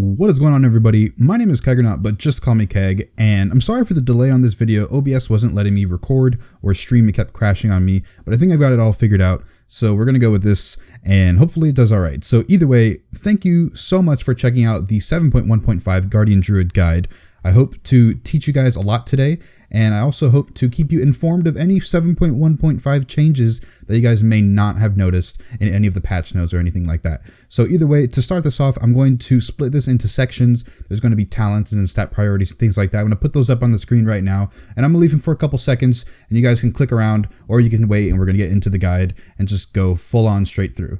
What is going on, everybody? My name is Keggernaut, but just call me Keg, and I'm sorry for the delay on this video. OBS wasn't letting me record or stream. It kept crashing on me, but I think I've got it all figured out. So we're going to go with this, and hopefully it does all right. So either way, thank you so much for checking out the 7.1.5 Guardian Druid guide. I hope to teach you guys a lot today, and I also hope to keep you informed of any 7.1.5 changes that you guys may not have noticed in any of the patch notes or anything like that. So either way, to start this off, I'm going to split this into sections. There's going to be talents and stat priorities and things like that. I'm going to put those up on the screen right now, and I'm going to leave them for a couple seconds, and you guys can click around, or you can wait, and we're going to get into the guide and just go full on straight through.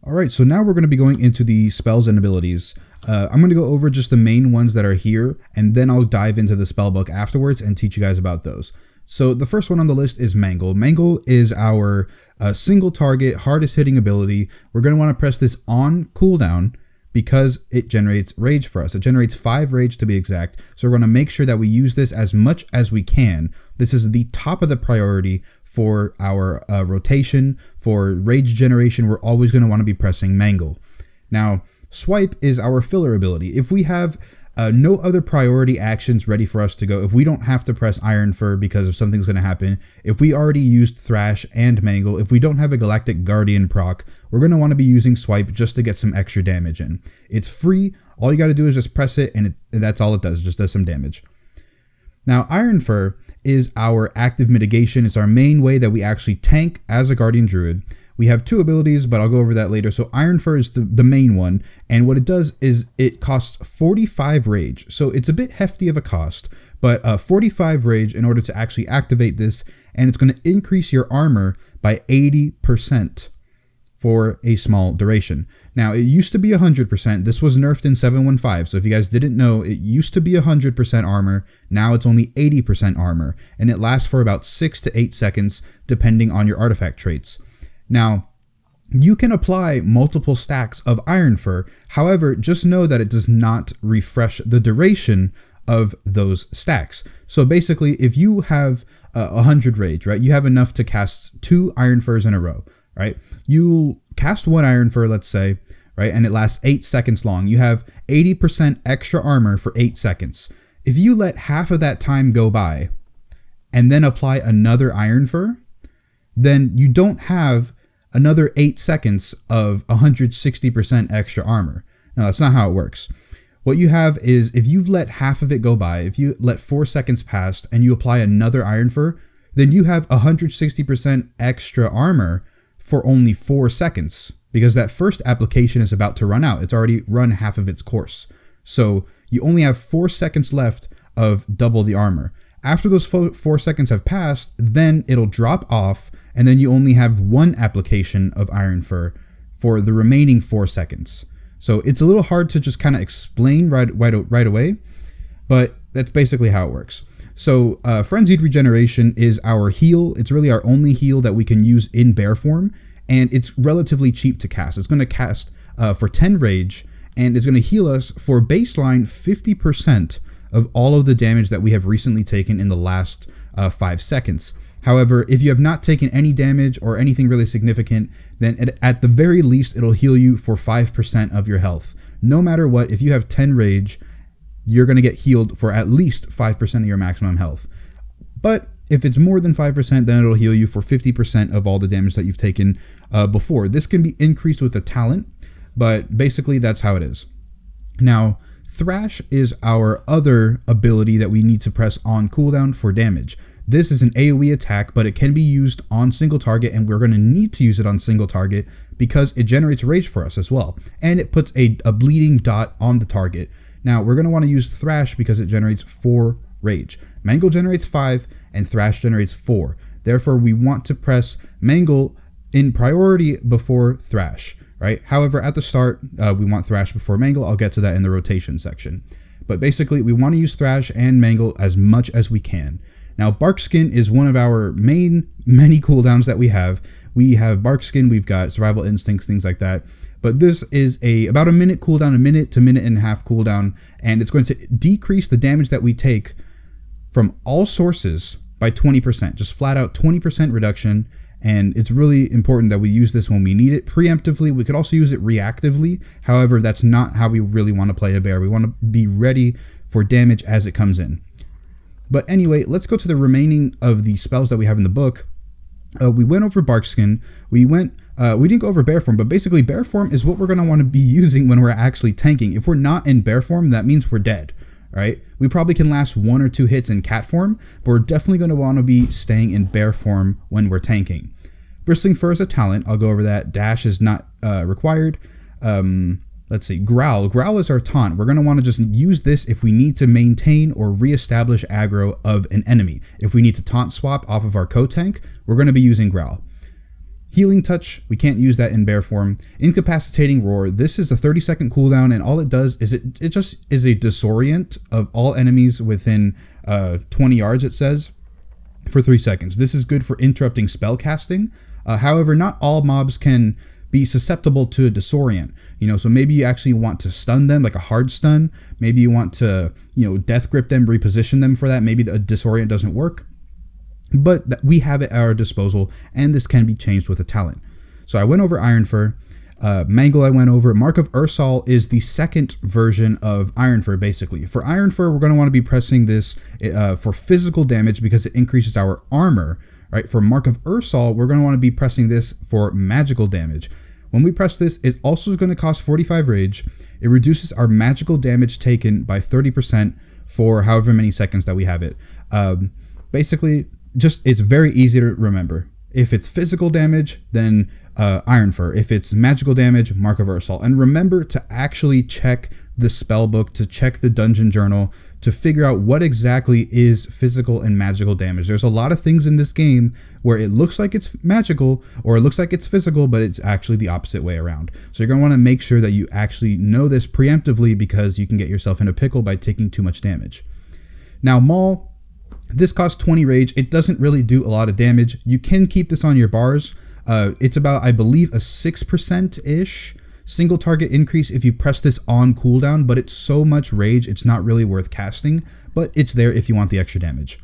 All right, so now we're going to be going into the spells and abilities. I'm going to go over just the main ones that are here, and then I'll dive into the spell book afterwards and teach you guys about those. So the first one on the list is Mangle. Mangle is our single target, hardest hitting ability. We're going to want to press this on cooldown because it generates rage for us. It generates 5 rage to be exact. So we're going to make sure that we use this as much as we can. This is the top of the priority for our rotation. For rage generation, we're always going to want to be pressing Mangle. Now, Swipe is our filler ability. If we have no other priority actions ready for us to go, if we don't have to press Iron Fur because if something's going to happen, if we already used Thrash and Mangle, if we don't have a Galactic Guardian proc, we're going to want to be using Swipe just to get some extra damage in. It's free. All you got to do is just press it, and that's all it does. It just does some damage. Now, Iron Fur is our active mitigation. It's our main way that we actually tank as a Guardian Druid. We have 2 abilities, but I'll go over that later. So Iron Fur is the main one, and what it does is it costs 45 rage. So it's a bit hefty of a cost, but 45 rage in order to actually activate this, and it's going to increase your armor by 80% for a small duration. Now, it used to be 100%. This was nerfed in 7.1.5, so if you guys didn't know, it used to be 100% armor. Now it's only 80% armor, and it lasts for about 6 to 8 seconds, depending on your artifact traits. Now, you can apply multiple stacks of Iron Fur. However, just know that it does not refresh the duration of those stacks. So basically, if you have 100 rage, right, you have enough to cast 2 Iron Furs in a row, right? You cast 1 Iron Fur, let's say, right, and it lasts 8 seconds long. You have 80% extra armor for 8 seconds. If you let half of that time go by and then apply another Iron Fur, then you don't have another 8 seconds of 160% extra armor. Now, that's not how it works. What you have is, if you've let half of it go by, if you let 4 seconds pass and you apply another Iron Fur, then you have 160% extra armor for only 4 seconds, because that first application is about to run out. It's already run half of its course. So you only have 4 seconds left of double the armor. After those 4 seconds have passed, then it'll drop off, and then you only have 1 application of Iron Fur for the remaining 4 seconds. So it's a little hard to just kind of explain right away, but that's basically how it works. So Frenzied Regeneration is our heal. It's really our only heal that we can use in bear form, and it's relatively cheap to cast. It's going to cast for 10 rage, and it's going to heal us for baseline 50% of all of the damage that we have recently taken in the last 5 seconds. However, if you have not taken any damage or anything really significant, then at the very least, it'll heal you for 5% of your health. No matter what, if you have 10 rage, you're going to get healed for at least 5% of your maximum health. But if it's more than 5%, then it'll heal you for 50% of all the damage that you've taken before. This can be increased with a talent, but basically that's how it is. Now, Thrash is our other ability that we need to press on cooldown for damage. This is an AoE attack, but it can be used on single target, and we're going to need to use it on single target because it generates rage for us as well. And it puts a bleeding dot on the target. Now, we're going to want to use Thrash because it generates 4 rage. Mangle generates 5, and Thrash generates 4. Therefore, we want to press Mangle in priority before Thrash, right? However, at the start, we want Thrash before Mangle. I'll get to that in the rotation section. But basically, we want to use Thrash and Mangle as much as we can. Now, Bark Skin is one of our many cooldowns that we have. We have Bark Skin, we've got Survival Instincts, things like that. But this is about a minute cooldown, a minute to minute and a half cooldown, and it's going to decrease the damage that we take from all sources by 20%, just flat out 20% reduction, And it's really important that we use this when we need it preemptively. We could also use it reactively. However, that's not how we really want to play a bear. We want to be ready for damage as it comes in. But anyway, let's go to the remaining of the spells that we have in the book. We went over Barkskin. We didn't go over bear form, but basically bear form is what we're going to want to be using when we're actually tanking. If we're not in bear form, that means we're dead, right? We probably can last 1 or 2 hits in cat form, but we're definitely going to want to be staying in bear form when we're tanking. Bristling Fur is a talent. I'll go over that. Dash is not required. Let's see. Growl. Growl is our taunt. We're going to want to just use this if we need to maintain or reestablish aggro of an enemy. If we need to taunt swap off of our co-tank, we're going to be using Growl. Healing Touch, we can't use that in bear form. Incapacitating Roar, this is a 30-second cooldown, and all it does is it just is a disorient of all enemies within 20 yards, it says, for 3 seconds. This is good for interrupting spell casting. However, not all mobs can be susceptible to a disorient, so maybe you actually want to stun them, like a hard stun. Maybe you want to, death grip them, reposition them for that. Maybe the disorient doesn't work, but we have it at our disposal, and this can be changed with a talent. So I went over Iron Fur. Mangle I went over. Mark of Ursal is the second version of Iron Fur, basically. For Iron Fur, we're going to want to be pressing this for physical damage because it increases our armor. Right, for Mark of Ursal, we're going to want to be pressing this for magical damage. When we press this, it also is going to cost 45 rage. It reduces our magical damage taken by 30% for however many seconds that we have it. Basically, it's very easy to remember. If it's physical damage, then Iron Fur. If it's magical damage, Mark of Ursal. And remember to actually check the spell book, to check the dungeon journal, to figure out what exactly is physical and magical damage. There's a lot of things in this game where it looks like it's magical or it looks like it's physical, but it's actually the opposite way around. So you're going to want to make sure that you actually know this preemptively, because you can get yourself in a pickle by taking too much damage. Now, Maul, this costs 20 rage. It doesn't really do a lot of damage. You can keep this on your bars. It's about, I believe, a 6%-ish single target increase if you press this on cooldown, but it's so much rage, it's not really worth casting, but it's there if you want the extra damage.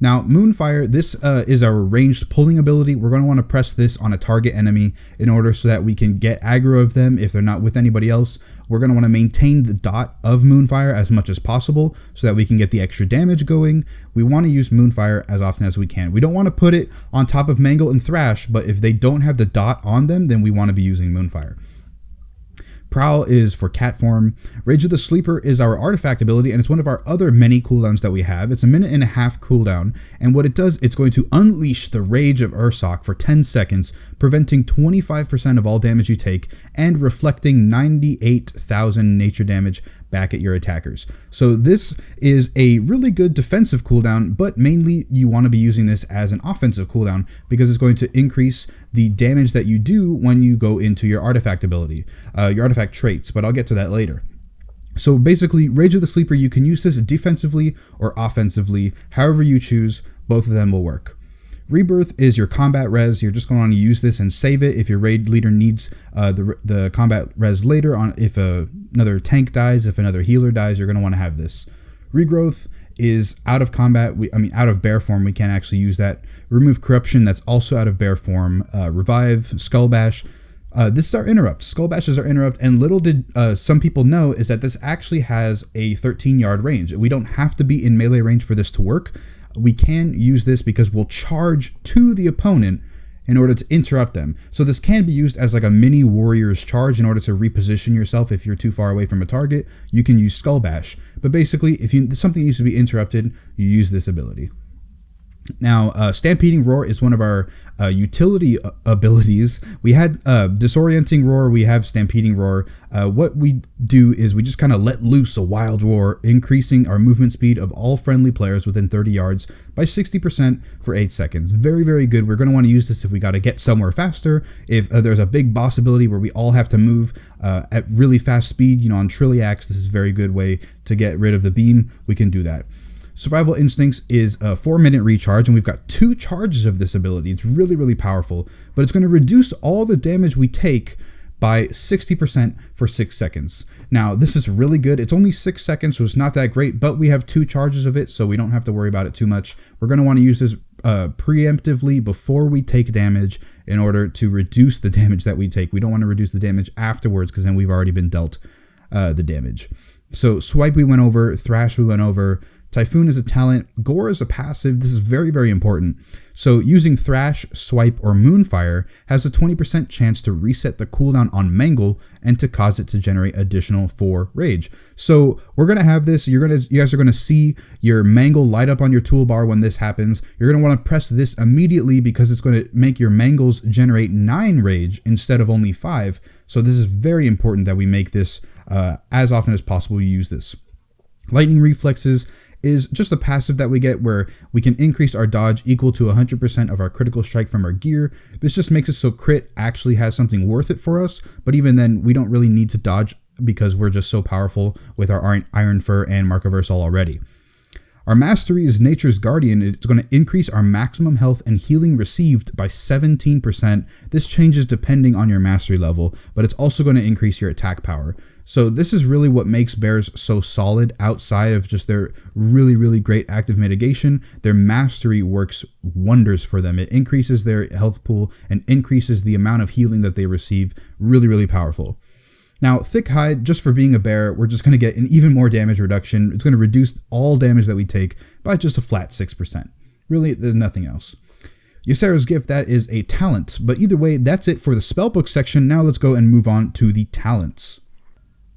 Now, Moonfire, this is our ranged pulling ability. We're going to want to press this on a target enemy in order so that we can get aggro of them if they're not with anybody else. We're going to want to maintain the dot of Moonfire as much as possible so that we can get the extra damage going. We want to use Moonfire as often as we can. We don't want to put it on top of Mangle and Thrash, but if they don't have the dot on them, then we want to be using Moonfire. Prowl is for cat form. Rage of the Sleeper is our artifact ability, and it's one of our other many cooldowns that we have. It's a 1.5-minute cooldown, and what it does, it's going to unleash the Rage of Ursoc for 10 seconds, preventing 25% of all damage you take, and reflecting 98,000 nature damage back at your attackers. So this is a really good defensive cooldown, but mainly you want to be using this as an offensive cooldown because it's going to increase the damage that you do when you go into your artifact ability, your artifact traits, but I'll get to that later. So basically, Rage of the Sleeper, you can use this defensively or offensively, however you choose, both of them will work. Rebirth is your combat res. You're just going to want to use this and save it if your raid leader needs the combat res later on. If another tank dies, if another healer dies, you're going to want to have this. Regrowth is out of combat. Out of bear form. We can't actually use that. Remove Corruption. That's also out of bear form. Revive, Skull Bash. This is our interrupt. Skull Bash is our interrupt, and little did some people know is that this actually has a 13-yard range. We don't have to be in melee range for this to work. We can use this because we'll charge to the opponent in order to interrupt them. So this can be used as like a mini warrior's charge in order to reposition yourself. If you're too far away from a target, you can use Skull Bash. But basically, if something needs to be interrupted, you use this ability. Now, Stampeding Roar is one of our utility abilities. We had Disorienting Roar, we have Stampeding Roar. What we do is we just kind of let loose a wild roar, increasing our movement speed of all friendly players within 30 yards by 60% for 8 seconds. Very, very good. We're going to want to use this if we got to get somewhere faster. If there's a big boss ability where we all have to move at really fast speed, on Trilliax, this is a very good way to get rid of the beam. We can do that. Survival Instincts is a 4-minute recharge, and we've got 2 charges of this ability. It's really, really powerful, but it's going to reduce all the damage we take by 60% for 6 seconds. Now, this is really good. It's only 6 seconds, so it's not that great, but we have 2 charges of it, so we don't have to worry about it too much. We're going to want to use this preemptively before we take damage in order to reduce the damage that we take. We don't want to reduce the damage afterwards because then we've already been dealt the damage. So Swipe we went over, Thrash we went over, Typhoon is a talent, Gore is a passive. This is very, very important. So using Thrash, Swipe, or Moonfire has a 20% chance to reset the cooldown on Mangle and to cause it to generate additional 4 rage. So we're gonna have this. You guys are gonna see your Mangle light up on your toolbar when this happens. You're gonna want to press this immediately because it's going to make your Mangles generate 9 rage instead of only 5. So this is very important that we make this as often as possible. You use this. Lightning Reflexes is just a passive that we get where we can increase our dodge equal to 100% of our critical strike from our gear. This just makes it so crit actually has something worth it for us, but even then we don't really need to dodge because we're just so powerful with our Iron Fur and Mark of Versal already. Our Mastery is Nature's Guardian. It's going to increase our maximum health and healing received by 17%. This changes depending on your Mastery level, but it's also going to increase your attack power. So this is really what makes bears so solid outside of just their really, really great active mitigation. Their Mastery works wonders for them. It increases their health pool and increases the amount of healing that they receive. Really, really powerful. Now, Thick Hide, just for being a bear, we're just going to get an even more damage reduction. It's going to reduce all damage that we take by just a flat 6%. Really, there's nothing else. Ysera's Gift, that is a talent. But either way, that's it for the spellbook section. Now let's go and move on to the talents.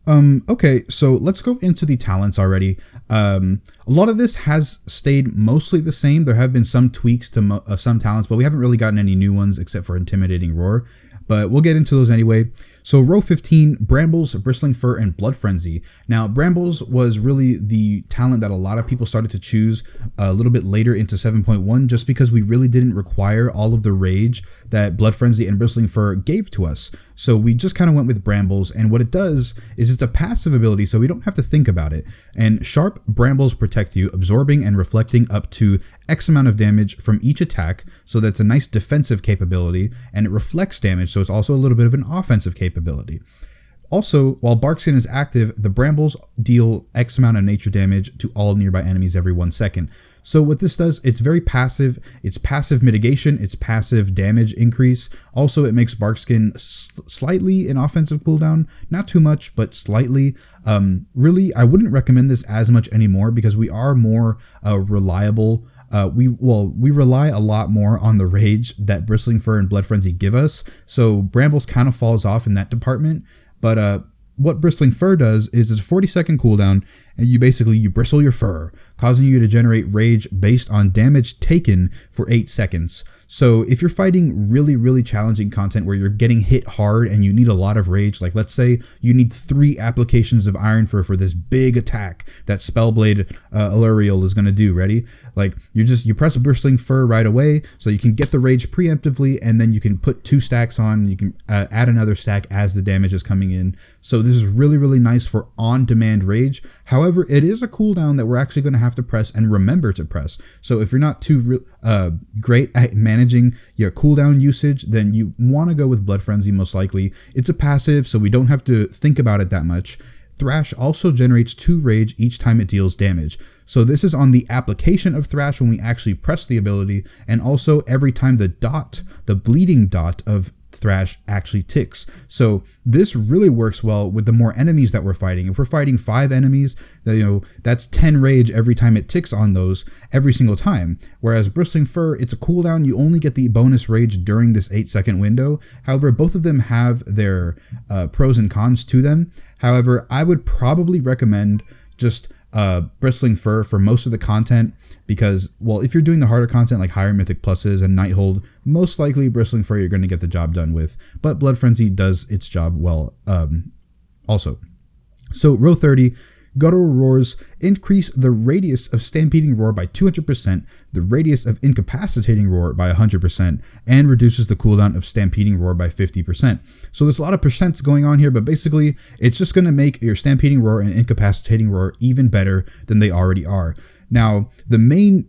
Okay, so let's go into the talents already. A lot of this has stayed mostly the same. There have been some tweaks to some talents, but we haven't really gotten any new ones except for Intimidating Roar. But we'll get into those anyway. So row 15, Brambles, Bristling Fur, and Blood Frenzy. Now, Brambles was really the talent that a lot of people started to choose a little bit later into 7.1 just because we really didn't require all of the rage that Blood Frenzy and Bristling Fur gave to us. So we just kind of went with Brambles, and what it does is it's a passive ability, so we don't have to think about it. And Sharp Brambles protect you, absorbing and reflecting up to X amount of damage from each attack, so that's a nice defensive capability, and it reflects damage, so it's also a little bit of an offensive capability. Also, while Barkskin is active, the Brambles deal X amount of nature damage to all nearby enemies every 1 second. So what this does, it's very passive. It's passive mitigation. It's passive damage increase. Also, it makes Barkskin slightly an offensive cooldown. Not too much, but slightly. Really, I wouldn't recommend this as much anymore because we are more reliable. We rely a lot more on the rage that Bristling Fur and Blood Frenzy give us. So Brambles kind of falls off in that department. But what Bristling Fur does is it's a 40-second cooldown, and you bristle your fur, causing you to generate rage based on damage taken for 8 seconds. So if you're fighting really, really challenging content where you're getting hit hard and you need a lot of rage, like let's say you need 3 applications of Iron Fur for this big attack that Spellblade Aluriel is going to do, ready? Like you press a Bristling Fur right away so you can get the rage preemptively, and then you can put 2 stacks on, you can add another stack as the damage is coming in. So this is really, really nice for on-demand rage. However, it is a cooldown that we're actually going to have to press and remember to press. So if you're not too great at managing your cooldown usage, then you want to go with Blood Frenzy most likely. It's a passive, so we don't have to think about it that much. Thrash also generates 2 rage each time it deals damage. So this is on the application of Thrash when we actually press the ability, and also every time the bleeding dot of Thrash actually ticks. So this really works well with the more enemies that we're fighting. If we're fighting 5 enemies, that's 10 rage every time it ticks on those every single time. Whereas Bristling Fur, it's a cooldown. You only get the bonus rage during this 8-second window. However, both of them have their pros and cons to them. However, I would probably recommend just Bristling Fur for most of the content because, well, if you're doing the harder content like higher mythic pluses and Nighthold, most likely Bristling Fur you're going to get the job done with, but Blood Frenzy does its job well also. So row 30, Guttural Roars increase the radius of Stampeding Roar by 200%, the radius of Incapacitating Roar by 100%, and reduces the cooldown of Stampeding Roar by 50%. So there's a lot of percents going on here, but basically it's just going to make your Stampeding Roar and Incapacitating Roar even better than they already are. Now, the main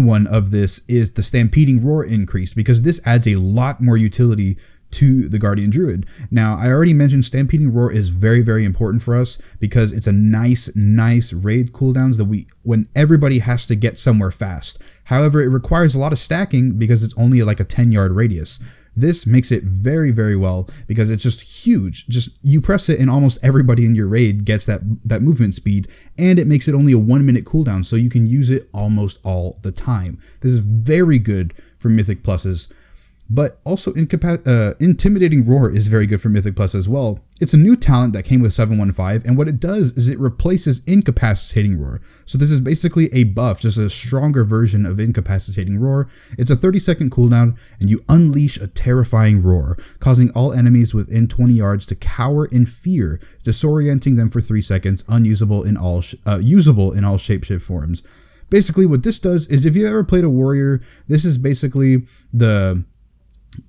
one of this is the Stampeding Roar increase, because this adds a lot more utility to the Guardian Druid. Now, I already mentioned Stampeding Roar is very, very important for us because it's a nice raid cooldowns that when everybody has to get somewhere fast. However, it requires a lot of stacking because it's only like a 10-yard radius. This makes it very, very well because it's just huge. Just you press it and almost everybody in your raid gets that movement speed, and it makes it only a 1-minute cooldown, so you can use it almost all the time. This is very good for Mythic Pluses. But also Intimidating Roar is very good for Mythic Plus as well. It's a new talent that came with 715, and what it does is it replaces Incapacitating Roar. So this is basically a buff, just a stronger version of Incapacitating Roar. It's a 30-second cooldown, and you unleash a terrifying roar, causing all enemies within 20 yards to cower in fear, disorienting them for 3 seconds, usable in all shapeshift forms. Basically, what this does is if you ever played a warrior, this is basically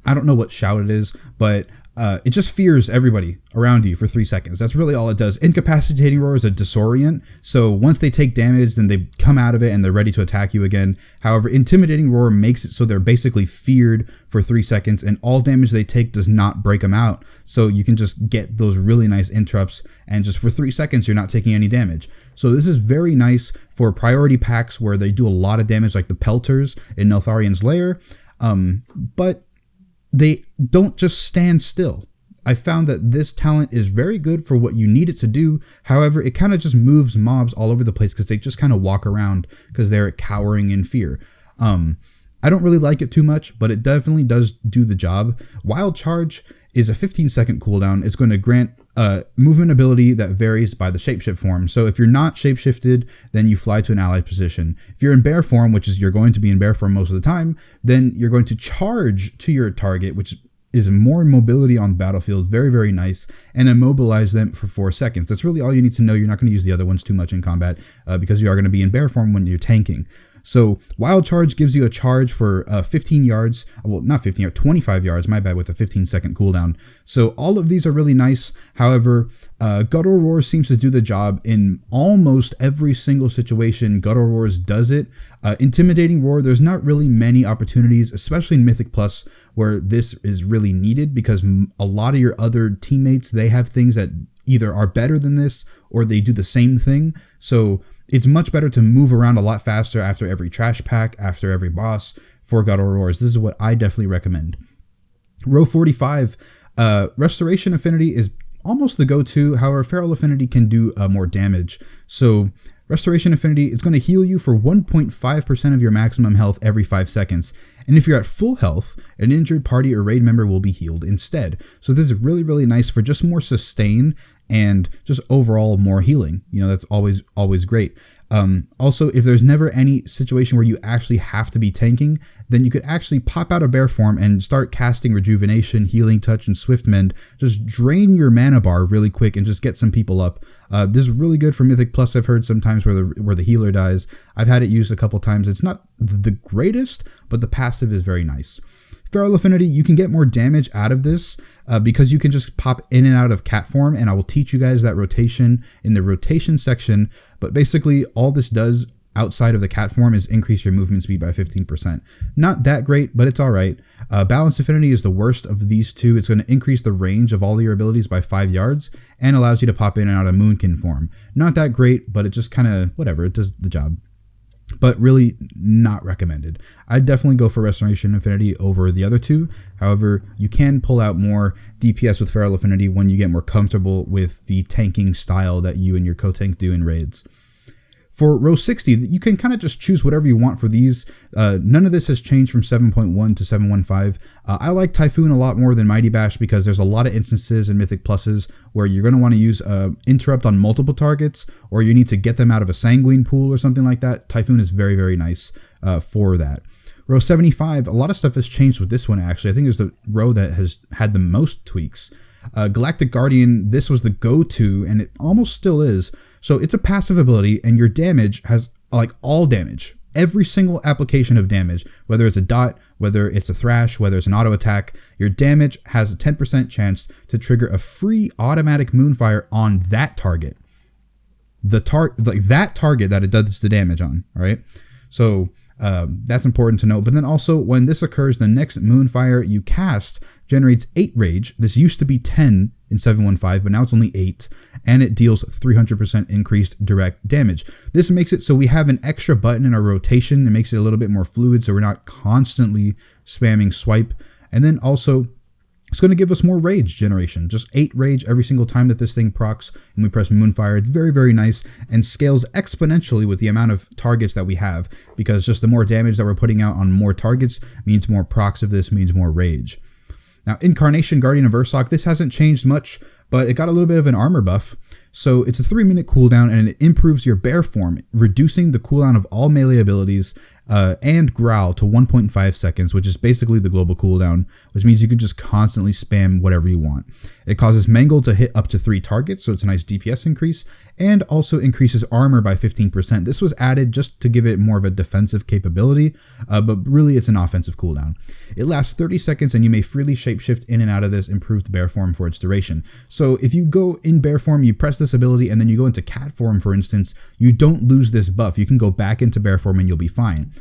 I don't know what shout it is, but it just fears everybody around you for 3 seconds. That's really all it does. Incapacitating Roar is a disorient, so once they take damage, then they come out of it and they're ready to attack you again. However, Intimidating Roar makes it so they're basically feared for 3 seconds, and all damage they take does not break them out. So you can just get those really nice interrupts, and just for 3 seconds, you're not taking any damage. So this is very nice for priority packs where they do a lot of damage, like the Pelters in Neltharion's Lair. But they don't just stand still. I found that this talent is very good for what you need it to do. However, it kind of just moves mobs all over the place because they just kind of walk around because they're cowering in fear. I don't really like it too much, but it definitely does do the job. Wild Charge is a 15-second cooldown. It's going to grant movement ability that varies by the shapeshift form. So if you're not shapeshifted, then you fly to an allied position. If you're in bear form, which is you're going to be in bear form most of the time, then you're going to charge to your target, which is more mobility on the battlefield. Very, very nice. And immobilize them for 4 seconds. That's really all you need to know. You're not going to use the other ones too much in combat because you are going to be in bear form when you're tanking. So Wild Charge gives you a charge for 15 yards, well, not 15 yards, 25 yards, my bad, with a 15-second cooldown. So all of these are really nice. However, Guttural Roar seems to do the job in almost every single situation. Guttural Roars does it. Intimidating Roar, there's not really many opportunities, especially in Mythic Plus, where this is really needed because a lot of your other teammates, they have things that either are better than this or they do the same thing. So it's much better to move around a lot faster after every trash pack, after every boss for Guttural Roars. This is what I definitely recommend. Row 45, Restoration Affinity is almost the go-to. However, Feral Affinity can do more damage. So Restoration Affinity is going to heal you for 1.5% of your maximum health every 5 seconds. And if you're at full health, an injured party or raid member will be healed instead. So this is really, really nice for just more sustain and just overall more healing. You know, that's always great. Also, if there's never any situation where you actually have to be tanking, then you could actually pop out of bear form and start casting Rejuvenation, Healing Touch, and Swift Mend. Just drain your mana bar really quick and just get some people up. This is really good for Mythic Plus. I've heard sometimes where the healer dies. I've had it used a couple times. It's not the greatest, but the passive is very nice. Feral Affinity, you can get more damage out of this because you can just pop in and out of cat form, and I will teach you guys that rotation in the rotation section. But basically, all this does outside of the cat form is increase your movement speed by 15%. Not that great, but it's all right. Balance Affinity is the worst of these two. It's going to increase the range of all of your abilities by 5 yards and allows you to pop in and out of Moonkin form. Not that great, but it just kind of, whatever, it does the job. But really not recommended. I'd definitely go for Restoration Affinity over the other two. However, you can pull out more DPS with Feral Affinity when you get more comfortable with the tanking style that you and your co-tank do in raids. For row 60, you can kind of just choose whatever you want for these. None of this has changed from 7.1 to 7.15. I like Typhoon a lot more than Mighty Bash because there's a lot of instances in Mythic Pluses where you're going to want to use Interrupt on multiple targets, or you need to get them out of a Sanguine pool or something like that. Typhoon is very, very nice for that. Row 75, a lot of stuff has changed with this one, actually. I think it's the row that has had the most tweaks. Galactic Guardian, this was the go-to, and it almost still is. So it's a passive ability, and your damage has like all damage. Every single application of damage, whether it's a dot, whether it's a thrash, whether it's an auto attack, your damage has a 10% chance to trigger a free automatic Moonfire on that target. That target that it does the damage on, all right? So That's important to note. But then also, when this occurs, the next Moonfire you cast generates 8 rage. This used to be 10 in 715, but now it's only 8, and it deals 300% increased direct damage. This makes it so we have an extra button in our rotation. It makes it a little bit more fluid, so we're not constantly spamming swipe. And then also, it's going to give us more rage generation, just 8 rage every single time that this thing procs and we press Moonfire. It's very, very nice and scales exponentially with the amount of targets that we have, because just the more damage that we're putting out on more targets means more procs of this, means more rage. Now, Incarnation Guardian of Ursoc, this hasn't changed much, but it got a little bit of an armor buff. So it's a 3-minute cooldown, and it improves your bear form, reducing the cooldown of all melee abilities and growl to 1.5 seconds, which is basically the global cooldown, which means you can just constantly spam whatever you want. It causes Mangle to hit up to 3 targets, so it's a nice DPS increase, and also increases armor by 15%. This was added just to give it more of a defensive capability, but really it's an offensive cooldown. It lasts 30 seconds, and you may freely shapeshift in and out of this improved bear form for its duration. So if you go in bear form, you press this ability, and then you go into cat form, for instance, you don't lose this buff. You can go back into bear form and you'll be fine.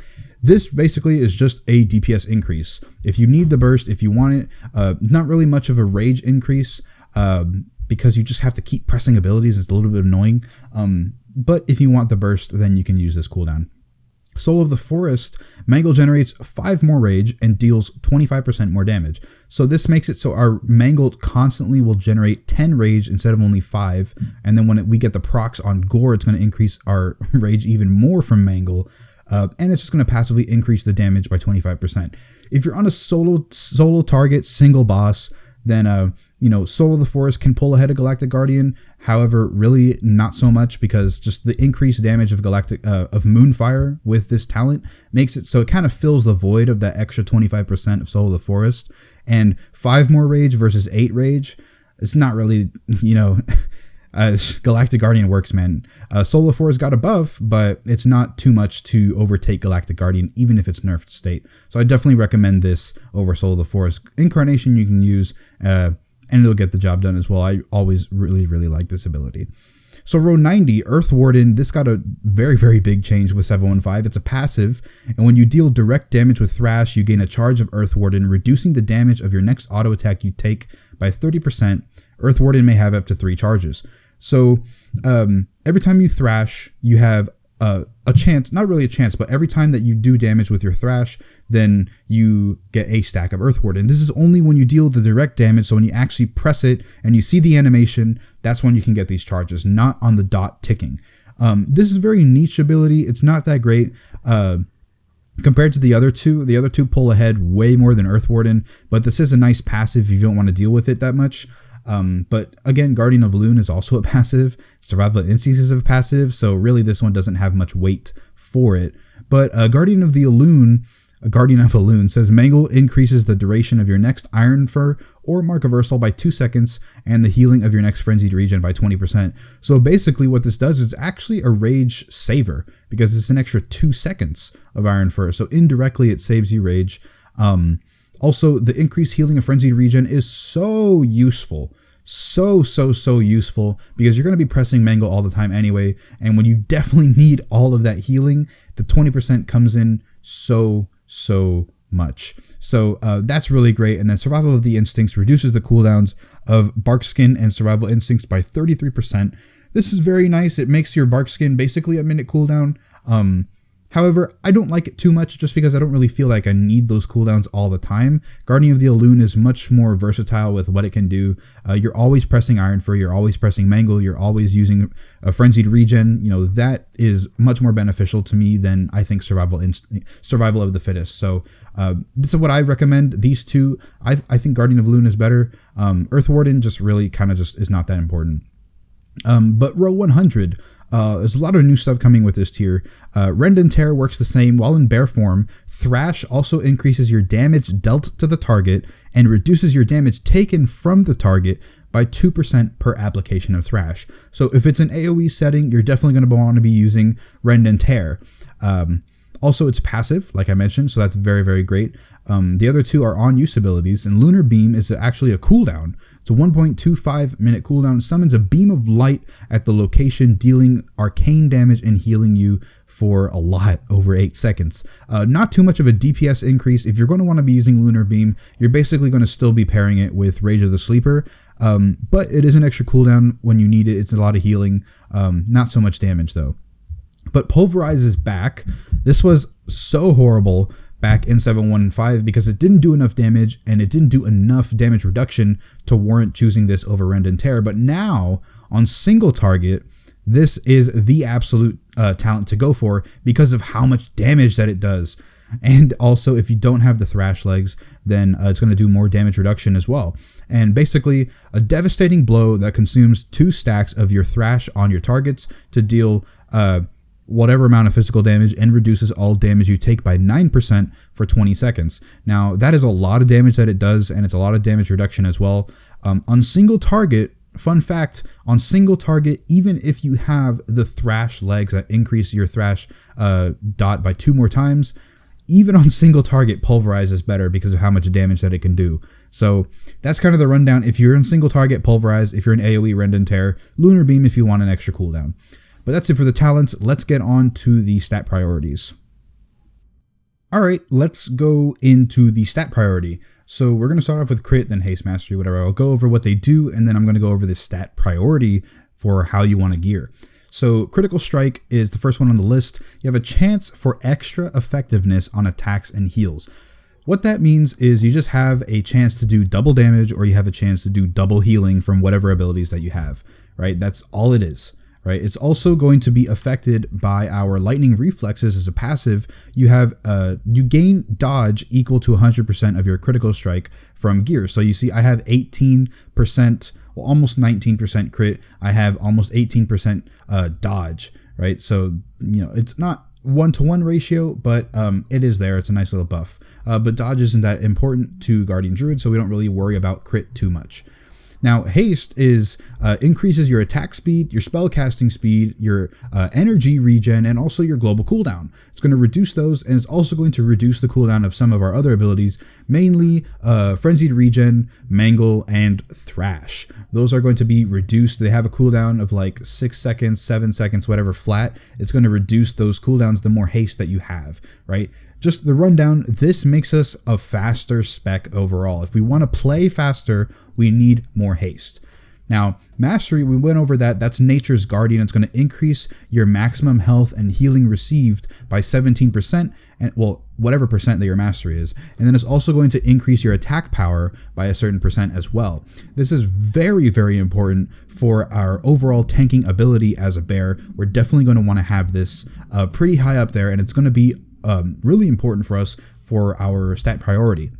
This basically is just a DPS increase. If you need the burst, if you want it, not really much of a rage increase, because you just have to keep pressing abilities. It's a little bit annoying. But if you want the burst, then you can use this cooldown. Soul of the Forest, Mangle generates 5 more rage and deals 25% more damage. So this makes it so our Mangle constantly will generate 10 rage instead of only 5. And then when we get the procs on Gore, it's going to increase our rage even more from Mangle. And it's just going to passively increase the damage by 25%. If you're on a solo target, single boss, then Soul of the Forest can pull ahead of Galactic Guardian. However, really not so much, because just the increased damage of Moonfire with this talent makes it so it kind of fills the void of that extra 25% of Soul of the Forest. And 5 more rage versus 8 rage, it's not really, Galactic Guardian works, man. Soul of the Forest got a buff, but it's not too much to overtake Galactic Guardian, even if it's nerfed state. So I definitely recommend this over Soul of the Forest. Incarnation you can use, and it'll get the job done as well. I always really, really like this ability. So row 90, Earth Warden, this got a very, very big change with 715. It's a passive, and when you deal direct damage with Thrash, you gain a charge of Earth Warden, reducing the damage of your next auto attack you take by 30%. Earth Warden may have up to 3 charges. So every time you thrash, you have a chance, not really a chance, but every time that you do damage with your thrash, then you get a stack of Earth Warden. This is only when you deal the direct damage, so when you actually press it and you see the animation, that's when you can get these charges, not on the dot ticking. This is a very niche ability. It's not that great. Compared to the other two pull ahead way more than Earth Warden, but this is a nice passive if you don't want to deal with it that much. But again, Guardian of Loon is also a passive. Survival Instincts is a passive, so really this one doesn't have much weight for it. But Guardian of a Loon says Mangle increases the duration of your next Iron Fur or Mark of Ursol by 2 seconds, and the healing of your next Frenzied Regen by 20%. So basically what this does is actually a rage saver, because it's an extra 2 seconds of Iron Fur. So indirectly it saves you rage. Also, the increased healing of Frenzied Regen is so useful. So useful, because you're going to be pressing Mangle all the time anyway. And when you definitely need all of that healing, the 20% comes in so much. So that's really great. And then Survival of the Instincts reduces the cooldowns of Bark Skin and Survival Instincts by 33%. This is very nice. It makes your Bark Skin basically a minute cooldown. However, I don't like it too much, just because I don't really feel like I need those cooldowns all the time. Guardian of the Loon is much more versatile with what it can do. You're always pressing Iron Fur, you're always pressing Mangle, you're always using a Frenzied Regen. That is much more beneficial to me than I think Survival of the Fittest. So this is what I recommend. These two, I think Guardian of the Loon is better. Earth Warden just really kind of just is not that important. But row 100, there's a lot of new stuff coming with this tier. Rend and Tear works the same. While in bear form, Thrash also increases your damage dealt to the target and reduces your damage taken from the target by 2% per application of Thrash. So if it's an AoE setting, you're definitely going to want to be using Rend and Tear. Also, it's passive, like I mentioned, so that's very, very great. The other two are on-use abilities, and Lunar Beam is actually a cooldown. It's a 1.25 minute cooldown. It summons a beam of light at the location, dealing arcane damage and healing you for a lot, over 8 seconds. Not too much of a DPS increase. If you're going to want to be using Lunar Beam, you're basically going to still be pairing it with Rage of the Sleeper, but it is an extra cooldown when you need it. It's a lot of healing, not so much damage though. But Pulverize is back. This was so horrible back in 7.1.5 because it didn't do enough damage and it didn't do enough damage reduction to warrant choosing this over Rend and Tear. But now on single target, this is the absolute talent to go for because of how much damage that it does. And also, if you don't have the Thrash legs, then it's going to do more damage reduction as well. And basically, a devastating blow that consumes 2 stacks of your Thrash on your targets to deal whatever amount of physical damage and reduces all damage you take by 9% for 20 seconds. Now, that is a lot of damage that it does, and it's a lot of damage reduction as well. On single target, fun fact, on single target, even if you have the Thrash legs that increase your Thrash dot by 2 more times, even on single target, Pulverize is better because of how much damage that it can do. So that's kind of the rundown. If you're in single target, Pulverize. If you're in AoE, Rend and Tear. Lunar Beam if you want an extra cooldown. But that's it for the talents. Let's get on to the stat priorities. All right, let's go into the stat priority. So we're going to start off with crit, then haste, mastery, whatever. I'll go over what they do, and then I'm going to go over the stat priority for how you want to gear. So critical strike is the first one on the list. You have a chance for extra effectiveness on attacks and heals. What that means is you just have a chance to do double damage, or you have a chance to do double healing from whatever abilities that you have, right? That's all it is. Right, it's also going to be affected by our lightning reflexes as a passive. You have you gain dodge equal to 100% of your critical strike from gear. So you see, I have 18%, well, almost 19% crit. I have almost 18% dodge. Right, so you know it's not 1-to-1 ratio, but it is there. It's a nice little buff. But dodge isn't that important to Guardian Druid, so we don't really worry about crit too much. Now, haste is increases your attack speed, your spell casting speed, your energy regen, and also your global cooldown. It's going to reduce those, and it's also going to reduce the cooldown of some of our other abilities, mainly Frenzied Regen, Mangle, and Thrash. Those are going to be reduced. They have a cooldown of like 6 seconds, 7 seconds, whatever flat. It's going to reduce those cooldowns the more haste that you have, right? Just the rundown, this makes us a faster spec overall. If we want to play faster, we need more haste. Now, mastery, we went over that. That's Nature's Guardian. It's going to increase your maximum health and healing received by 17%, and well, whatever percent that your mastery is. And then it's also going to increase your attack power by a certain percent as well. This is very, very important for our overall tanking ability as a bear. We're definitely going to want to have this pretty high up there, and it's going to be really important for us for our stat priority.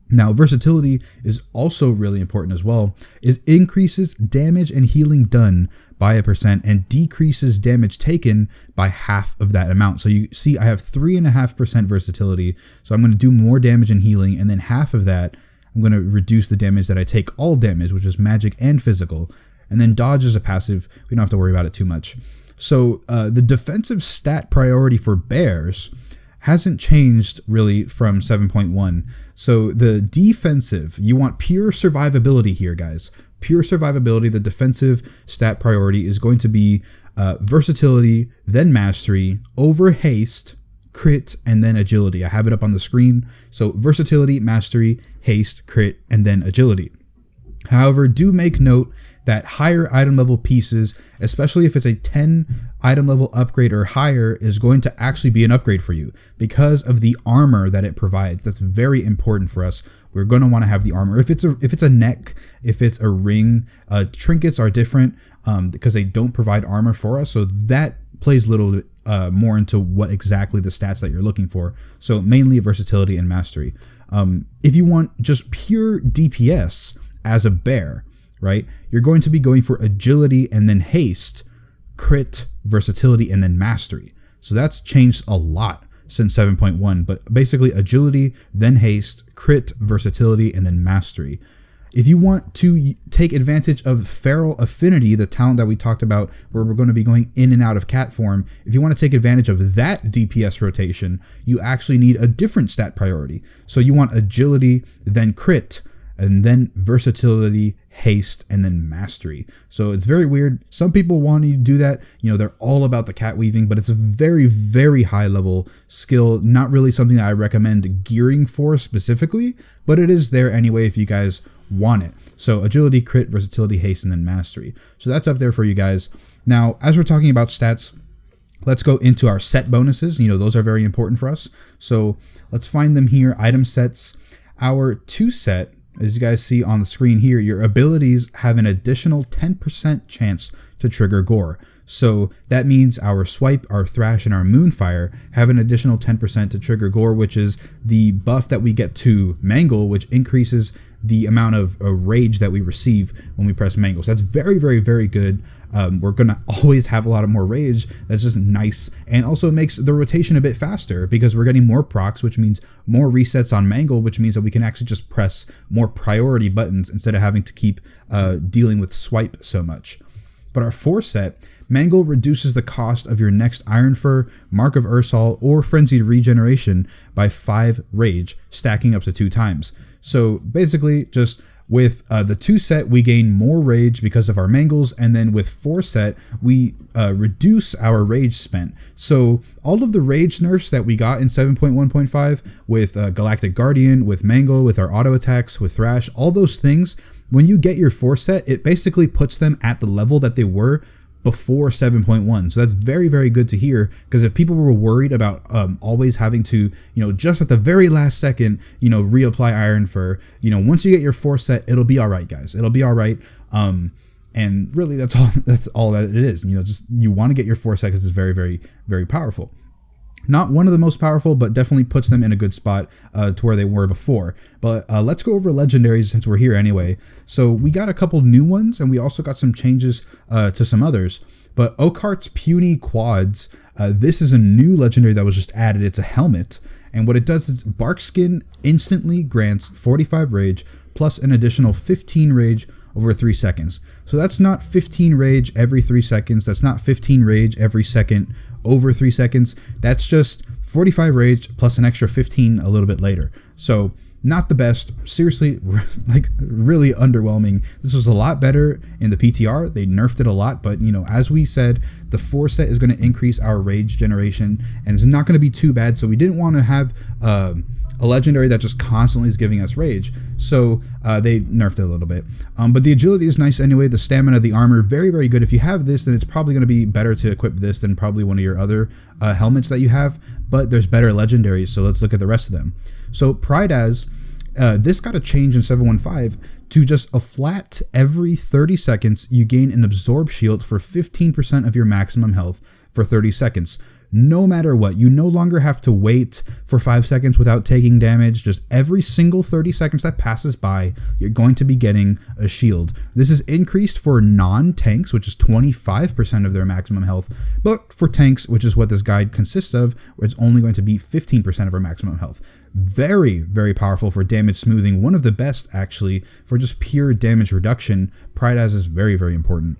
Now, versatility is also really important as well. It increases damage and healing done by 1% and decreases damage taken by half of that amount. So you see, I have 3.5% versatility. So I'm going to do more damage and healing, and then half of that, I'm going to reduce the damage that I take, all damage, which is magic and physical. And then dodge is a passive. We don't have to worry about it too much. So the defensive stat priority for bears hasn't changed really from 7.1. So the defensive, you want pure survivability here, guys. Pure survivability. The defensive stat priority is going to be versatility, then mastery, over haste, crit, and then agility. I have it up on the screen. So versatility, mastery, haste, crit, and then agility. However, do make note that higher item level pieces, especially if it's a 10 item level upgrade or higher, is going to actually be an upgrade for you because of the armor that it provides. That's very important for us. We're going to want to have the armor. If it's a neck, if it's a ring, trinkets are different because they don't provide armor for us. So that plays a little bit more into what exactly the stats that you're looking for. So mainly versatility and mastery. If you want just pure DPS as a bear, right, you're going to be going for agility and then haste, crit, versatility, and then mastery. So that's changed a lot since 7.1, but basically agility, then haste, crit, versatility, and then mastery. If you want to take advantage of Feral Affinity, the talent that we talked about where we're going to be going in and out of cat form, if you want to take advantage of that DPS rotation, you actually need a different stat priority. So you want Agility, then Crit, and then Versatility, Haste, and then Mastery. So it's very weird. Some people want to do that. You know, they're all about the cat weaving, but it's a very, very high level skill. Not really something that I recommend gearing for specifically, but it is there anyway if you guys want it. So Agility, Crit, Versatility, Haste, and then Mastery. So that's up there for you guys. Now, as we're talking about stats, let's go into our set bonuses. You know, those are very important for us. So let's find them here. Item sets. Our 2 set, as you guys see on the screen here, your abilities have an additional 10% chance to trigger Gore. So that means our Swipe, our Thrash, and our Moonfire have an additional 10% to trigger Gore, which is the buff that we get to Mangle, which increases the amount of rage that we receive when we press Mangle. So that's very, very, very good. We're going to always have a lot of more rage. That's just nice. And also makes the rotation a bit faster because we're getting more procs, which means more resets on Mangle, which means that we can actually just press more priority buttons instead of having to keep dealing with Swipe so much. But our 4 set, Mangle reduces the cost of your next Iron Fur, Mark of Ursal, or Frenzied Regeneration by 5 rage, stacking up to 2 times. So basically, just with the 2 set, we gain more rage because of our Mangles, and then with 4 set, we reduce our rage spent. So all of the rage nerfs that we got in 7.1.5 with Galactic Guardian, with Mangle, with our auto attacks, with Thrash, all those things, when you get your 4 set, it basically puts them at the level that they were before 7.1. So that's very, very good to hear, because if people were worried about always having to, you know, just at the very last second, you know, reapply Iron Fur, you know, once you get your 4 set, it'll be all right, guys. It'll be all right. And really that's all that it is. You know, just you want to get your 4 set because it's very, very, very powerful. Not one of the most powerful, but definitely puts them in a good spot to where they were before. But let's go over Legendaries since we're here anyway. So we got a couple new ones, and we also got some changes to some others. But Oakheart's Puny Quads, this is a new Legendary that was just added. It's a helmet, and what it does is Bark Skin instantly grants 45 rage plus an additional 15 rage over 3 seconds. So that's not 15 rage every 3 seconds. That's not 15 rage every second over 3 seconds. That's just 45 rage plus an extra 15 a little bit later. So not the best. Seriously, like really underwhelming. This was a lot better in the PTR. They nerfed it a lot, but you know, as we said, the 4 set is going to increase our rage generation, and it's not going to be too bad. So we didn't want to have a Legendary that just constantly is giving us rage. So they nerfed it a little bit. But the agility is nice anyway. The stamina, the armor, very, very good. If you have this, then it's probably going to be better to equip this than probably one of your other helmets that you have. But there's better Legendaries, so let's look at the rest of them. So Pride As, this got a change in 7.1.5 to just a flat every 30 seconds you gain an Absorb Shield for 15% of your maximum health for 30 seconds. No matter what, you no longer have to wait for 5 seconds without taking damage. Just every single 30 seconds that passes by, you're going to be getting a shield. This is increased for non-tanks, which is 25% of their maximum health, but for tanks, which is what this guide consists of, where it's only going to be 15% of our maximum health. Very, very powerful for damage smoothing. One of the best, actually, for just pure damage reduction. Pride As is very, very important.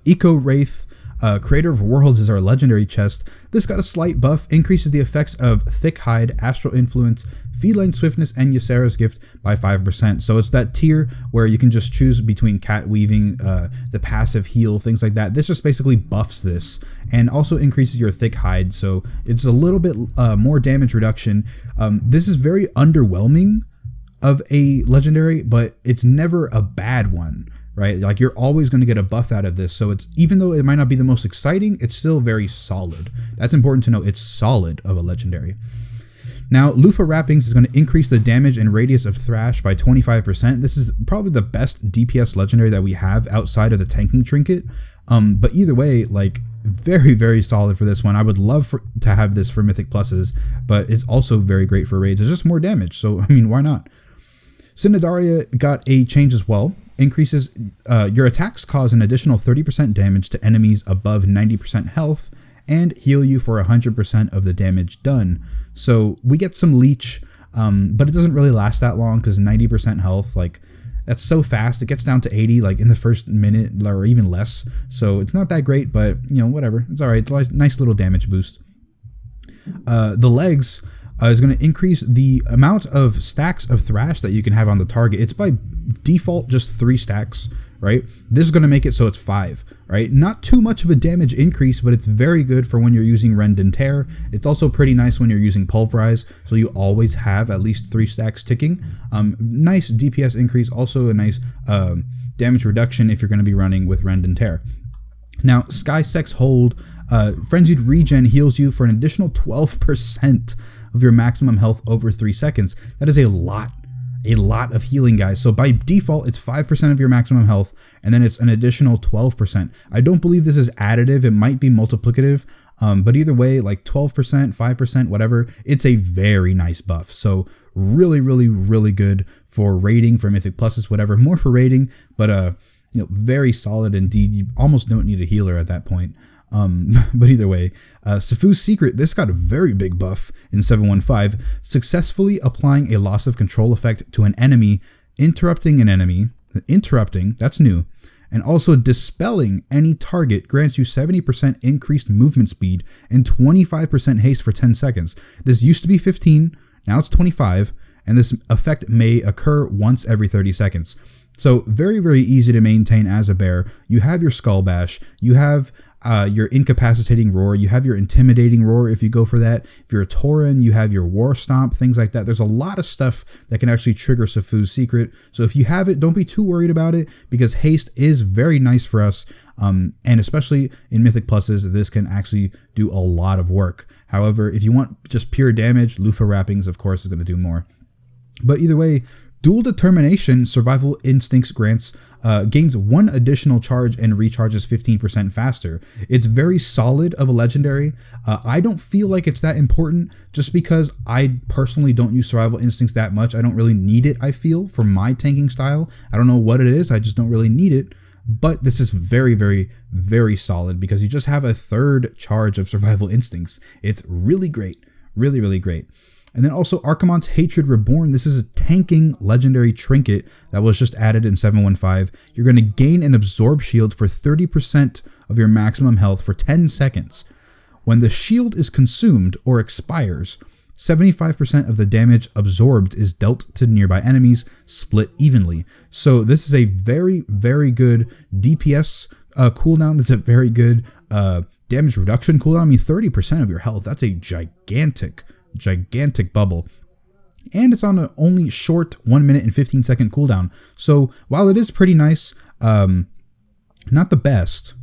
Eco Wraith, Creator of Worlds is our legendary chest. This got a slight buff, increases the effects of Thick Hide, Astral Influence, Feline Swiftness, and Ysera's Gift by 5%. So it's that tier where you can just choose between Cat Weaving, the passive heal, things like that. This just basically buffs this and also increases your Thick Hide. So it's a little bit more damage reduction. This is very underwhelming of a legendary, but it's never a bad one. Right? Like you're always going to get a buff out of this. So it's, even though it might not be the most exciting, it's still very solid. That's important to know. It's solid of a legendary. Now, Lufa Wrappings is going to increase the damage and radius of Thrash by 25%. This is probably the best DPS legendary that we have outside of the tanking trinket. But either way, like very, very solid for this one. I would love to have this for Mythic Pluses, but it's also very great for raids. It's just more damage. So, I mean, why not? Synodaria got a change as well. Increases your attacks cause an additional 30% damage to enemies above 90% health and heal you for 100% of the damage done. So we get some leech, but it doesn't really last that long because 90% health, like That's so fast. It gets down to 80 like in the first minute or even less. So it's not that great, but whatever. It's all right. It's a nice little damage boost. The legs is going to increase the amount of stacks of thrash that you can have on the target. It's by default just 3 stacks, right? This is going to make it so it's 5, right? Not too much of a damage increase, but it's very good for when you're using Rend and Tear. It's also pretty nice when you're using Pulverize, so you always have at least 3 stacks ticking. Nice DPS increase, also a nice damage reduction if you're going to be running with Rend and Tear. Now, Sky Sex Hold, Frenzied Regen heals you for an additional 12% of your maximum health over 3 seconds. That is a lot of healing, guys. So by default, it's 5% of your maximum health, and then it's an additional 12%. I don't believe this is additive. It might be multiplicative, but either way, like 12%, 5%, whatever, it's a very nice buff. So really, really, really good for raiding, for Mythic Pluses, whatever. More for raiding, but very solid indeed. You almost don't need a healer at that point. But either way, Sifu's Secret, this got a very big buff in 715, successfully applying a loss of control effect to an enemy, interrupting, that's new, and also dispelling any target grants you 70% increased movement speed and 25% haste for 10 seconds. This used to be 15, now it's 25, and this effect may occur once every 30 seconds. So very, very easy to maintain as a bear. You have your Skull Bash, you have your Incapacitating Roar, you have your Intimidating Roar if you go for that. If you're a Tauren, you have your War Stomp, things like that. There's a lot of stuff that can actually trigger Sifu's Secret. So if you have it, don't be too worried about it, because haste is very nice for us. And especially in Mythic Pluses, this can actually do a lot of work. However, if you want just pure damage, Lufa Wrappings, of course, is going to do more. But either way, Dual Determination Survival Instincts gains 1 additional charge and recharges 15% faster. It's very solid of a legendary. I don't feel like it's that important, just because I personally don't use Survival Instincts that much. I don't really need it, I feel, for my tanking style. I don't know what it is, I just don't really need it. But this is very, very, very solid, because you just have a 3rd charge of Survival Instincts. It's really great. Really, really great. And then also Archimonde's Hatred Reborn. This is a tanking legendary trinket that was just added in 715. You're going to gain an Absorb Shield for 30% of your maximum health for 10 seconds. When the shield is consumed or expires, 75% of the damage absorbed is dealt to nearby enemies, split evenly. So this is a very, very good DPS cooldown. This is a very good damage reduction cooldown. I mean, 30% of your health. That's a gigantic bubble, and it's on an only short 1 minute and 15 second cooldown. So while it is pretty nice, not the best,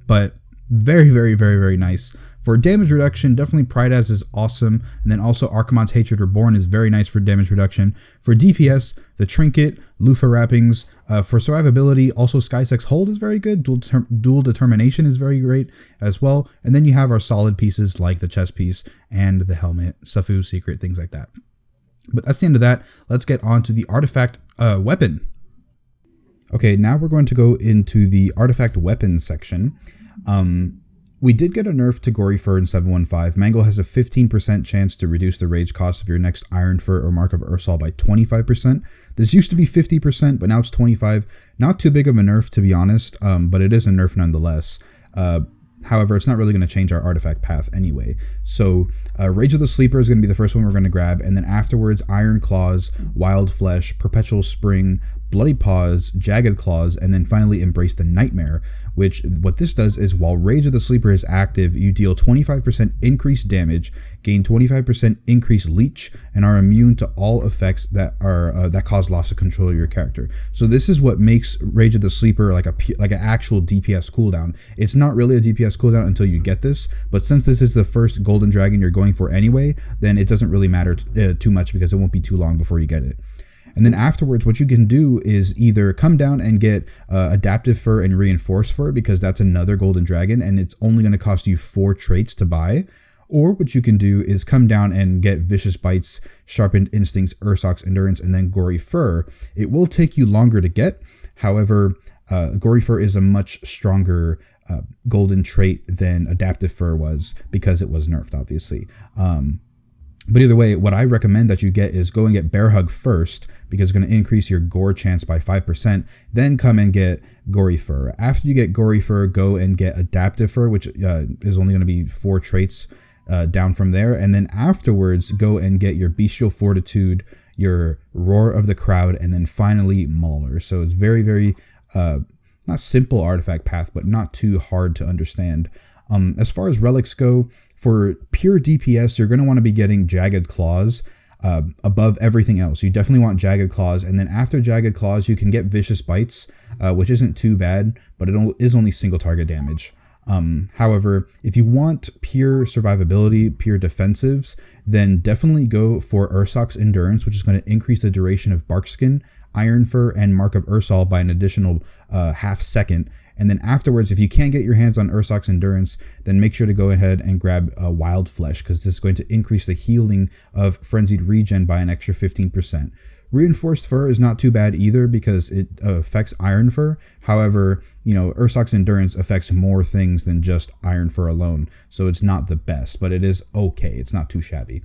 but very, very, very, very nice for damage reduction. Definitely Pride-Az is awesome, and then also Archimonde's Hatred Reborn is very nice for damage reduction. For DPS, the trinket, Lufa Wrappings. For survivability, also Sky Sex Hold is very good. Dual Determination is very great as well. And then you have our solid pieces like the chest piece and the helmet, Sifu's Secret, things like that. But that's the end of that. Let's get on to the artifact weapon. Okay, now we're going to go into the artifact weapon section. We did get a nerf to Gory Fur in 715. Mango has a 15% chance to reduce the rage cost of your next Iron Fur or Mark of Ursal by 25%. This used to be 50%, but now it's 25%. Not too big of a nerf, to be honest, but it is a nerf nonetheless. However, it's not really going to change our artifact path anyway. So Rage of the Sleeper is going to be the first one we're going to grab, and then afterwards Iron Claws, Wild Flesh, Perpetual Spring, Bloody Paws, Jagged Claws, and then finally Embrace the Nightmare, which what this does is while Rage of the Sleeper is active, you deal 25% increased damage, gain 25% increased leech, and are immune to all effects that are that cause loss of control of your character. So this is what makes Rage of the Sleeper like an actual DPS cooldown. It's not really a DPS cooldown until you get this, but since this is the first golden dragon you're going for anyway, then it doesn't really matter too much, because it won't be too long before you get it. And then afterwards, what you can do is either come down and get Adaptive Fur and Reinforced Fur, because that's another golden dragon, and it's only going to cost you 4 traits to buy. Or what you can do is come down and get Vicious Bites, Sharpened Instincts, Ursoc's Endurance, and then Gory Fur. It will take you longer to get. However, Gory Fur is a much stronger golden trait than Adaptive Fur was, because it was nerfed, obviously. But either way, what I recommend that you get is go and get Bear Hug first, because it's going to increase your gore chance by 5%. Then come and get Gory Fur. After you get Gory Fur, go and get Adaptive Fur, which is only going to be 4 traits down from there. And then afterwards, go and get your Bestial Fortitude, your Roar of the Crowd, and then finally Mauler. So it's very, very, not simple artifact path, but not too hard to understand. As far as relics go, for pure DPS, you're going to want to be getting Jagged Claws above everything else. You definitely want Jagged Claws, and then after Jagged Claws, you can get Vicious Bites, which isn't too bad, but it is only single target damage. However, if you want pure survivability, pure defensives, then definitely go for Ursoc's Endurance, which is going to increase the duration of Barkskin, Iron Fur, and Mark of Ursol by an additional half second. And then afterwards, if you can't get your hands on Ursoc's Endurance, then make sure to go ahead and grab Wild Flesh, because this is going to increase the healing of Frenzied Regen by an extra 15%. Reinforced Fur is not too bad either, because it affects Iron Fur. However, you know, Ursoc's Endurance affects more things than just Iron Fur alone, so it's not the best, but it is okay. It's not too shabby.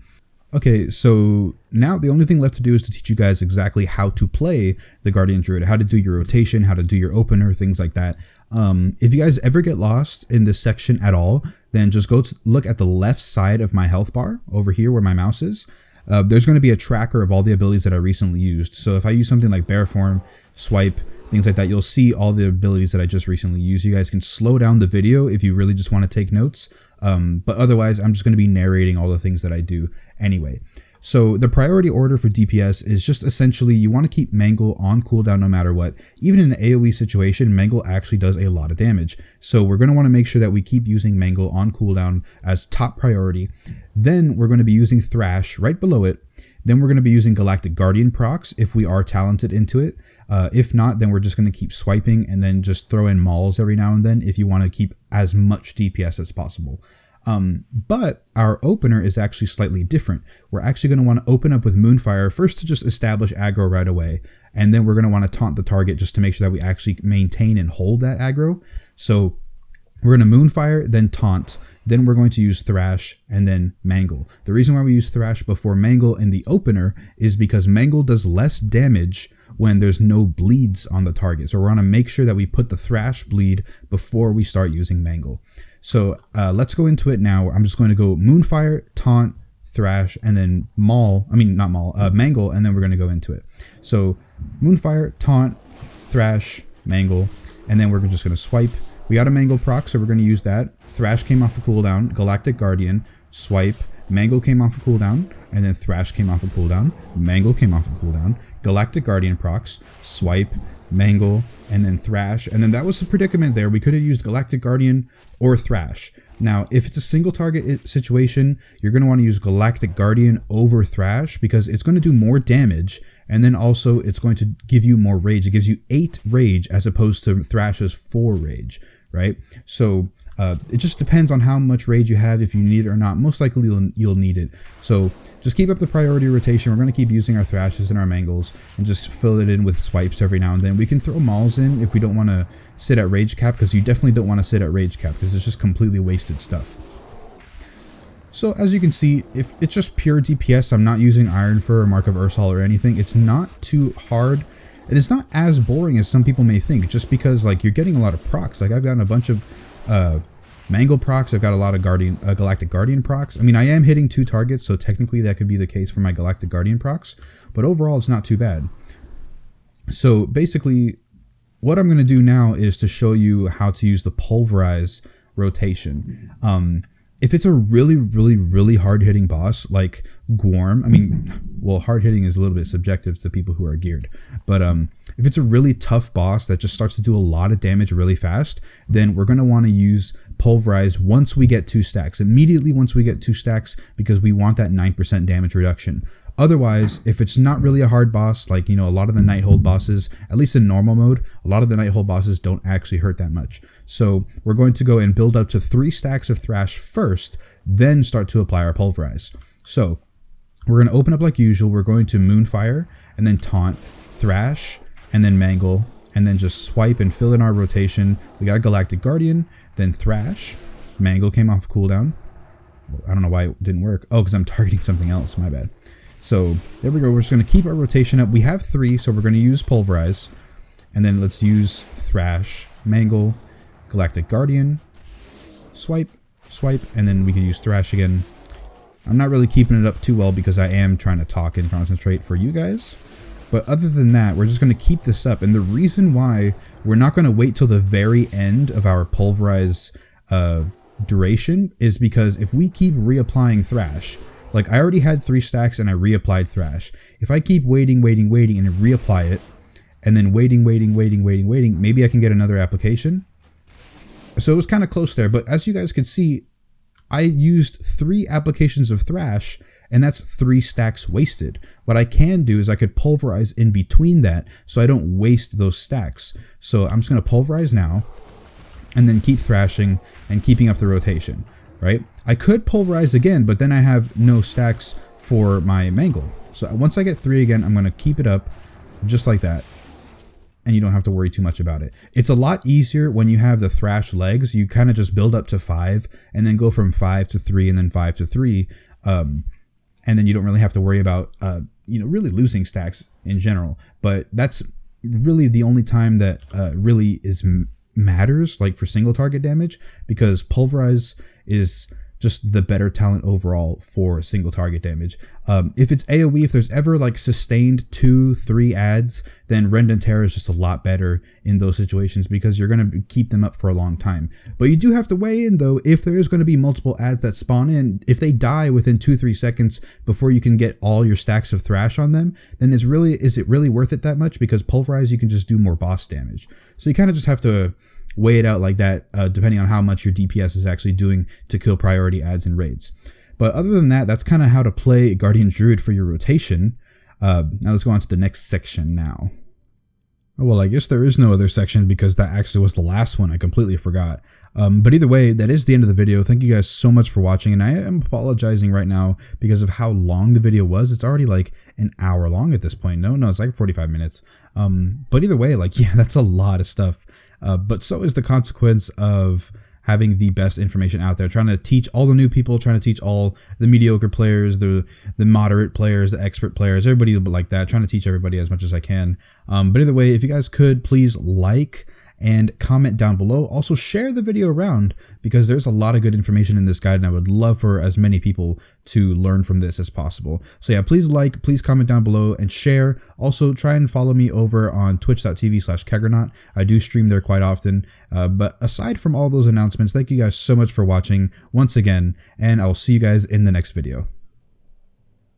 Okay, so now the only thing left to do is to teach you guys exactly how to play the Guardian Druid, how to do your rotation, how to do your opener, things like that. If you guys ever get lost in this section at all, then just go to look at the left side of my health bar over here where my mouse is. There's going to be a tracker of all the abilities that I recently used. So if I use something like Bear Form, Swipe, things like that, you'll see all the abilities that I just recently used. You guys can slow down the video if you really just want to take notes. But otherwise, I'm just going to be narrating all the things that I do anyway. So the priority order for DPS is just essentially you want to keep Mangle on cooldown no matter what. Even in an AoE situation, Mangle actually does a lot of damage. So we're going to want to make sure that we keep using Mangle on cooldown as top priority. Then we're going to be using Thrash right below it. Then we're going to be using Galactic Guardian procs if we are talented into it. If not, then we're just going to keep swiping and then just throw in Mauls every now and then if you want to keep as much DPS as possible. But our opener is actually slightly different. We're actually going to want to open up with Moonfire first to just establish aggro right away. And then we're going to want to taunt the target just to make sure that we actually maintain and hold that aggro. So we're going to Moonfire, then Taunt, then we're going to use Thrash, and then Mangle. The reason why we use Thrash before Mangle in the opener is because Mangle does less damage when there's no bleeds on the target. So we're going to make sure that we put the Thrash bleed before we start using Mangle. So let's go into it now. I'm just going to go Moonfire, Taunt, Thrash, and then Mangle, and then we're going to go into it. So Moonfire, Taunt, Thrash, Mangle, and then we're just going to swipe. We got a Mangle proc, so we're going to use that. Thrash came off a cooldown, Galactic Guardian, swipe, Mangle came off a cooldown, and then Thrash came off a cooldown, Mangle came off a cooldown, Galactic Guardian procs, swipe, Mangle, and then Thrash. And then that was the predicament there. We could have used Galactic Guardian or Thrash. Now, if it's a single target situation, you're going to want to use Galactic Guardian over Thrash because it's going to do more damage. And then also it's going to give you more rage. It gives you 8 rage as opposed to Thrash's 4 rage, right? So it just depends on how much rage you have, if you need it or not. Most likely you'll need it. So just keep up the priority rotation. We're going to keep using our Thrashes and our Mangles and just fill it in with swipes every now and then. We can throw Mauls in if we don't want to sit at rage cap, because you definitely don't want to sit at rage cap because it's just completely wasted stuff. So as you can see, if it's just pure DPS, I'm not using Iron Fur or Mark of Ursol or anything. It's not too hard. And it's not as boring as some people may think, just because like you're getting a lot of procs. Like I've gotten a bunch of Mangle procs. I've got a lot of Galactic Guardian procs. I mean, I am hitting 2 targets, so technically that could be the case for my Galactic Guardian procs. But overall, it's not too bad. So basically, what I'm going to do now is to show you how to use the Pulverize rotation. If it's a really hard-hitting boss like Gworm, I mean, well, hard-hitting is a little bit subjective to people who are geared, but if it's a really tough boss that just starts to do a lot of damage really fast, then we're going to want to use Pulverize once we get 2 stacks, immediately once we get 2 stacks, because we want that 9% damage reduction. Otherwise, if it's not really a hard boss, like, you know, a lot of the Nighthold bosses, at least in normal mode, a lot of the Nighthold bosses don't actually hurt that much. So we're going to go and build up to 3 stacks of Thrash first, then start to apply our Pulverize. So we're going to open up like usual. We're going to Moonfire, and then Taunt, Thrash, and then Mangle, and then just swipe and fill in our rotation. We got Galactic Guardian, then Thrash, Mangle came off cooldown, I don't know why it didn't work. Oh, because I'm targeting something else. My bad. So there we go. We're just going to keep our rotation up. We have 3, so we're going to use Pulverize. And then let's use Thrash, Mangle, Galactic Guardian, Swipe, Swipe, and then we can use Thrash again. I'm not really keeping it up too well because I am trying to talk and concentrate for you guys. But other than that, we're just going to keep this up. And the reason why we're not going to wait till the very end of our Pulverize duration is because if we keep reapplying Thrash, like I already had 3 stacks and I reapplied Thrash. If I keep waiting and reapply it, and then waiting, maybe I can get another application. So it was kind of close there, but as you guys could see, I used 3 applications of Thrash, and that's 3 stacks wasted. What I can do is I could Pulverize in between that, so I don't waste those stacks. So I'm just going to Pulverize now, and then keep thrashing and keeping up the rotation, right? I could Pulverize again, but then I have no stacks for my Mangle. So once I get 3 again, I'm going to keep it up just like that. And you don't have to worry too much about it. It's a lot easier when you have the Thrash legs. You kind of just build up to 5 and then go from 5 to 3 and then 5 to 3. And then you don't really have to worry about, really losing stacks in general. But that's really the only time that really matters, like for single target damage, because Pulverize is just the better talent overall for single target damage. If it's AoE, if there's ever like sustained 2-3 adds, then Rend and Tear is just a lot better in those situations because you're going to keep them up for a long time. But you do have to weigh in though, if there is going to be multiple adds that spawn in, if they die within 2-3 seconds before you can get all your stacks of Thrash on them, then is it really worth it that much? Because Pulverize, you can just do more boss damage. So you kind of just have to weigh it out like that, depending on how much your DPS is actually doing to kill priority adds and raids. But other than that, that's kind of how to play Guardian Druid for your rotation. Now let's go on to the next section now. Oh, well, I guess there is no other section because that actually was the last one. I completely forgot. But either way, that is the end of the video. Thank you guys so much for watching. And I am apologizing right now because of how long the video was. It's already like an hour long at this point. No, it's like 45 minutes. But either way, like, yeah, that's a lot of stuff. But so is the consequence of having the best information out there, trying to teach all the new people, trying to teach all the mediocre players, the moderate players, the expert players, everybody like that, trying to teach everybody as much as I can. But either way, if you guys could please like and comment down below. Also share the video around because there's a lot of good information in this guide and I would love for as many people to learn from this as possible. So yeah, please like, please comment down below and share. Also try and follow me over on twitch.tv/Keggernaut. I do stream there quite often. But aside from all those announcements, thank you guys so much for watching once again, and I will see you guys in the next video.